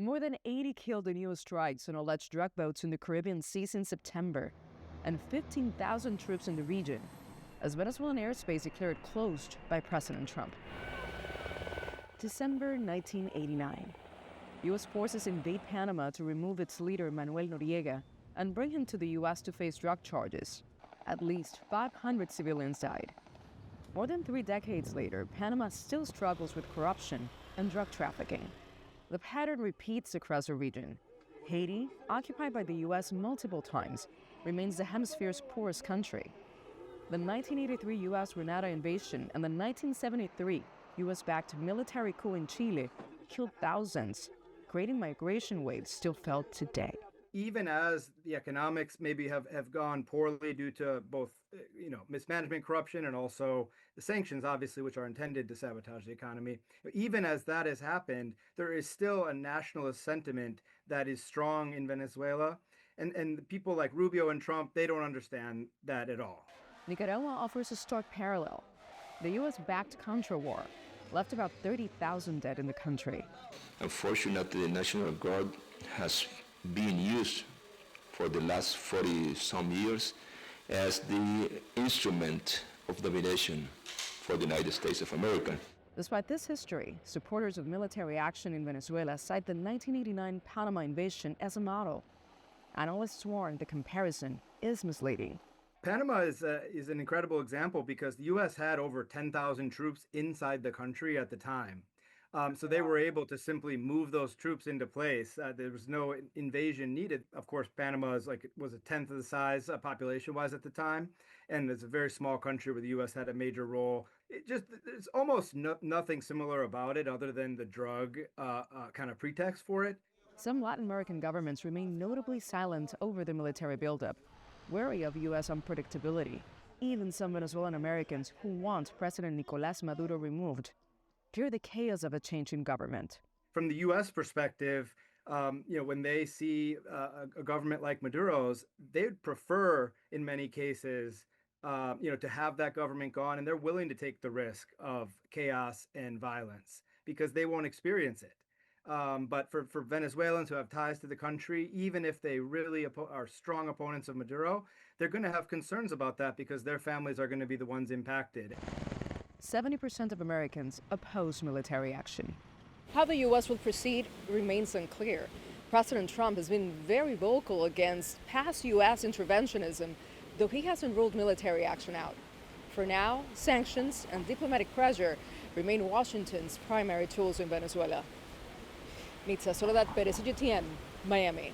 More than 80 killed in U.S. strikes on alleged drug boats in the Caribbean Sea since September, and 15,000 troops in the region, as Venezuelan airspace declared closed by President Trump. December 1989. U.S. forces invade Panama to remove its leader, Manuel Noriega, and bring him to the U.S. to face drug charges. At least 500 civilians died. More than 3 decades later, Panama still struggles with corruption and drug trafficking. The pattern repeats across the region. Haiti, occupied by the U.S. multiple times, remains the hemisphere's poorest country. The 1983 U.S. Grenada invasion and the 1973 U.S.-backed military coup in Chile killed thousands, creating migration waves still felt today. Even as the economics maybe have gone poorly due to both, mismanagement, corruption, and also the sanctions, obviously, which are intended to sabotage the economy. Even as that has happened, there is still a nationalist sentiment that is strong in Venezuela. And people like Rubio and Trump, they don't understand that at all. Nicaragua offers a stark parallel. The U.S.-backed Contra war left about 30,000 dead in the country. Unfortunately, the National Guard has been used for the last 40-some years as the instrument of domination for the United States of America. Despite this history, supporters of military action in Venezuela cite the 1989 Panama invasion as a model. Analysts warn the comparison is misleading. Panama is an incredible example because the U.S. had over 10,000 troops inside the country at the time. So they were able to simply move those troops into place. There was no invasion needed. Of course, Panama was a tenth of the size population-wise at the time, and it's a very small country where the U.S. had a major role. There's almost nothing similar about it other than the drug kind of pretext for it. Some Latin American governments remain notably silent over the military buildup, wary of U.S. unpredictability. Even some Venezuelan Americans who want President Nicolás Maduro removed fear the chaos of a change in government. From the U.S. perspective, when they see a government like Maduro's, they'd prefer, in many cases, to have that government gone, and they're willing to take the risk of chaos and violence because they won't experience it. But for Venezuelans who have ties to the country, even if they really are strong opponents of Maduro, they're going to have concerns about that because their families are going to be the ones impacted. 70% of Americans oppose military action. How the U.S. will proceed remains unclear. President Trump has been very vocal against past U.S. interventionism, though he hasn't ruled military action out. For now, sanctions and diplomatic pressure remain Washington's primary tools in Venezuela. Nitza, Soledad, Perez, CGTN, Miami.